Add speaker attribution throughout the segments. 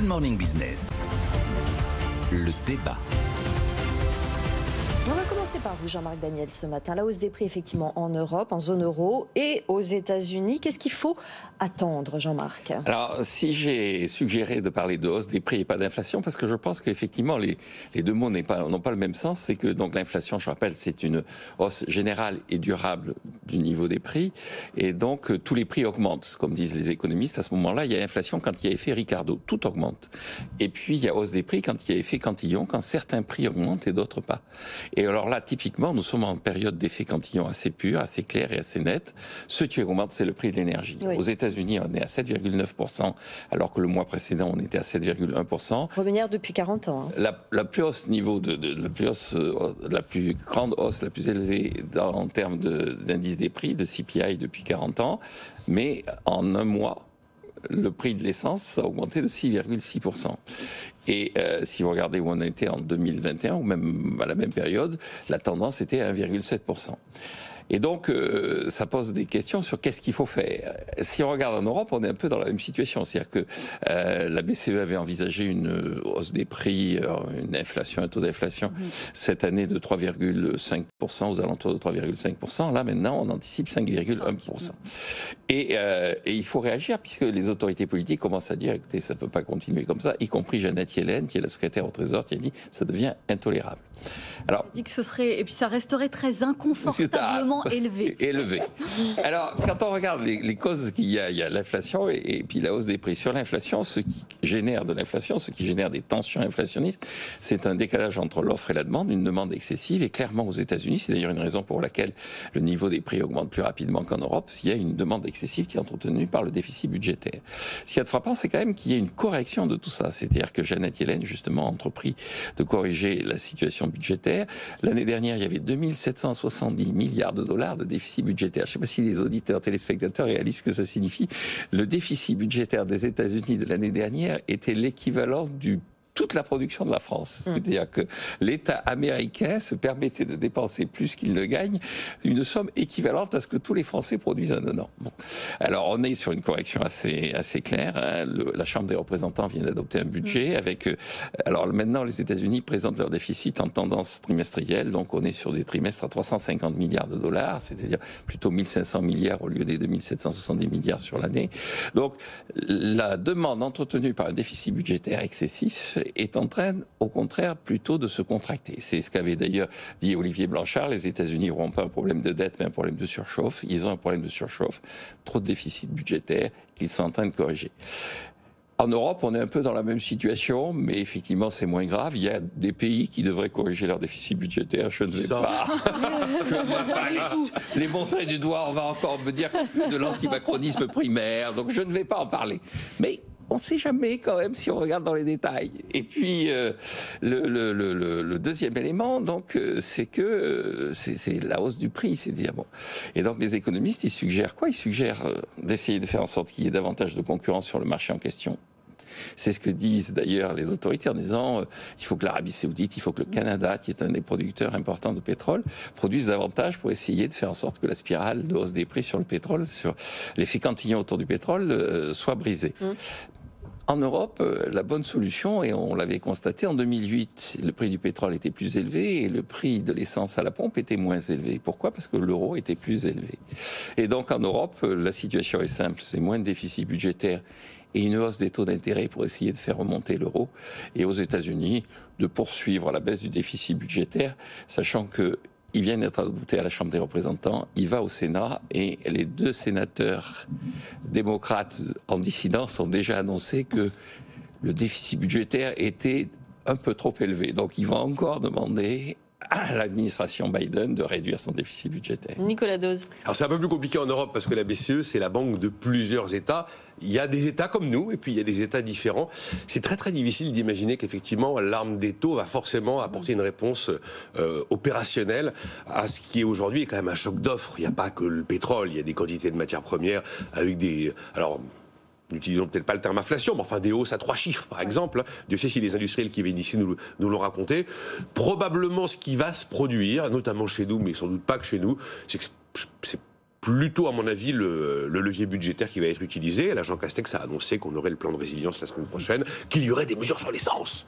Speaker 1: Morning Business, le débat.
Speaker 2: On va commencer par vous, Jean-Marc Daniel, ce matin. La hausse des prix, effectivement, en Europe, en zone euro et aux États-Unis. Qu'est-ce qu'il faut attendre, Jean-Marc?
Speaker 3: Alors, si j'ai suggéré de parler de hausse des prix et pas d'inflation, parce que je pense qu'effectivement, les deux mots n'ont pas le même sens, c'est que donc l'inflation, je rappelle, c'est une hausse générale et durable du niveau des prix, et donc tous les prix augmentent. Comme disent les économistes, à ce moment-là, il y a inflation quand il y a effet Ricardo, tout augmente. Et puis, il y a hausse des prix quand il y a effet Cantillon, quand certains prix augmentent et d'autres pas. Et alors là, typiquement, nous sommes en période d'effet Cantillon assez pur, assez clair et assez net. Ce qui augmente, c'est le prix de l'énergie. Oui. Aux États-Unis, on est à 7,9%, alors que le mois précédent, on était à 7,1%.
Speaker 2: Première depuis 40 ans. Hein.
Speaker 3: La plus hausse niveau la plus grande hausse, la plus élevée en termes d'indice des prix, de CPI depuis 40 ans. Mais en un mois, le prix de l'essence a augmenté de 6,6%. Et si vous regardez où on était en 2021, ou même à la même période, la tendance était à 1,7%. Et donc, ça pose des questions sur qu'est-ce qu'il faut faire. Si on regarde en Europe, on est un peu dans la même situation. C'est-à-dire que la BCE avait envisagé une hausse des prix, une inflation, un taux d'inflation cette année de 3,5%, aux alentours de 3,5%. Là, maintenant, on anticipe 5,1%. Et il faut réagir, puisque les autorités politiques commencent à dire, écoutez, ça ne peut pas continuer comme ça, y compris Janet Yellen, qui est la secrétaire au Trésor, qui a dit, ça devient intolérable.
Speaker 4: Alors, elle dit que ce serait, et puis ça resterait très inconfortablement élevé.
Speaker 3: Alors, quand on regarde les causes qu'il y a, il y a l'inflation et puis la hausse des prix. Sur l'inflation, ce qui génère de l'inflation, ce qui génère des tensions inflationnistes, c'est un décalage entre l'offre et la demande, une demande excessive. Et clairement, aux États-Unis, c'est d'ailleurs une raison pour laquelle le niveau des prix augmente plus rapidement qu'en Europe, il y a une demande excessive qui est entretenue par le déficit budgétaire. Ce qui est frappant, c'est quand même qu'il y ait une correction de tout ça. C'est-à-dire que Janet Yellen, justement, a entrepris de corriger la situation budgétaire. L'année dernière, il y avait 2770 milliards de dollars de déficit budgétaire. Je ne sais pas si les auditeurs, téléspectateurs réalisent ce que ça signifie. Le déficit budgétaire des États-Unis de l'année dernière était l'équivalent de toute la production de la France. C'est-à-dire que l'État américain se permettait de dépenser plus qu'il ne gagne, une somme équivalente à ce que tous les Français produisent en un an. Bon. Alors, on est sur une correction assez claire. Hein. La Chambre des représentants vient d'adopter un budget avec... alors, maintenant, les États-Unis présentent leur déficit en tendance trimestrielle. Donc, on est sur des trimestres à 350 milliards de dollars, c'est-à-dire plutôt 1500 milliards au lieu des 2770 milliards sur l'année. Donc, la demande entretenue par un déficit budgétaire excessif est en train, au contraire, plutôt de se contracter. C'est ce qu'avait d'ailleurs dit Olivier Blanchard. Les États-Unis n'auront pas un problème de dette, mais un problème de surchauffe. Ils ont un problème de surchauffe, trop de déficit budgétaire qu'ils sont en train de corriger. En Europe, on est un peu dans la même situation, mais effectivement, c'est moins grave. Il y a des pays qui devraient corriger leur déficit budgétaire. Je ne vais pas. Je ne vais pas les montrer du doigt. On va encore me dire que c'est de l'antimacronisme primaire. Donc, je ne vais pas en parler. Mais on ne sait jamais quand même si on regarde dans les détails. Et puis le deuxième élément, donc, c'est que c'est la hausse du prix, c'est-à-dire bon. Et donc les économistes, ils suggèrent quoi? Ils suggèrent d'essayer de faire en sorte qu'il y ait davantage de concurrence sur le marché en question. C'est ce que disent d'ailleurs les autorités en disant il faut que l'Arabie Saoudite, il faut que le Canada, qui est un des producteurs importants de pétrole, produise davantage pour essayer de faire en sorte que la spirale de hausse des prix sur le pétrole, sur l'effet Cantillon autour du pétrole, soit brisée. En Europe, la bonne solution, et on l'avait constaté en 2008, le prix du pétrole était plus élevé et le prix de l'essence à la pompe était moins élevé. Pourquoi? Parce que l'euro était plus élevé. Et donc en Europe, la situation est simple, c'est moins de déficit budgétaire et une hausse des taux d'intérêt pour essayer de faire remonter l'euro. Et aux États-Unis, de poursuivre la baisse du déficit budgétaire, sachant que il vient d'être adopté à la Chambre des représentants, il va au Sénat et les deux sénateurs démocrates en dissidence ont déjà annoncé que le déficit budgétaire était un peu trop élevé. Donc ils vont encore demander à l'administration Biden de réduire son déficit budgétaire.
Speaker 2: Nicolas Dose.
Speaker 5: Alors c'est un peu plus compliqué en Europe parce que la BCE, c'est la banque de plusieurs États. Il y a des États comme nous et puis il y a des États différents. C'est très très difficile d'imaginer qu'effectivement l'arme des taux va forcément apporter une réponse opérationnelle à ce qui est aujourd'hui quand même un choc d'offres. Il n'y a pas que le pétrole, il y a des quantités de matières premières avec des... Alors, n'utilisons peut-être pas le terme inflation, mais enfin des hausses à 3 chiffres, par exemple. Dieu sait si les industriels qui viennent ici nous l'ont raconté. Probablement, ce qui va se produire, notamment chez nous, mais sans doute pas que chez nous, c'est que c'est plutôt, à mon avis, le levier budgétaire qui va être utilisé. Là, Jean Castex a annoncé qu'on aurait le plan de résilience la semaine prochaine, qu'il y aurait des mesures sur l'essence,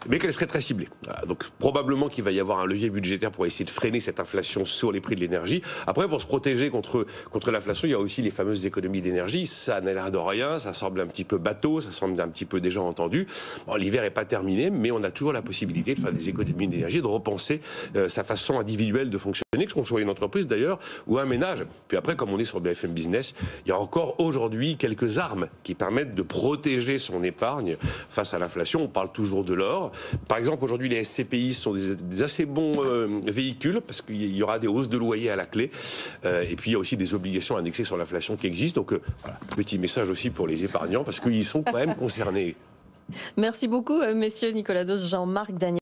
Speaker 5: mais qu'elles seraient très ciblées. Voilà. Donc, probablement qu'il va y avoir un levier budgétaire pour essayer de freiner cette inflation sur les prix de l'énergie. Après, pour se protéger contre l'inflation, il y a aussi les fameuses économies d'énergie. Ça n'a l'air de rien, ça semble un petit peu bateau, ça semble un petit peu déjà entendu. Bon, l'hiver n'est pas terminé, mais on a toujours la possibilité de faire des économies d'énergie, de repenser sa façon individuelle de fonctionner, que ce soit une entreprise d'ailleurs, ou un ménage. Puis après, comme on est sur BFM Business, il y a encore aujourd'hui quelques armes qui permettent de protéger son épargne face à l'inflation. On parle toujours de l'or. Par exemple, aujourd'hui, les SCPI sont des assez bons véhicules parce qu'il y aura des hausses de loyer à la clé. Et puis, il y a aussi des obligations indexées sur l'inflation qui existent. Donc, voilà, petit message aussi pour les épargnants parce qu'ils sont quand même concernés.
Speaker 2: Merci beaucoup, messieurs Nicolas Dos, Jean-Marc Daniel.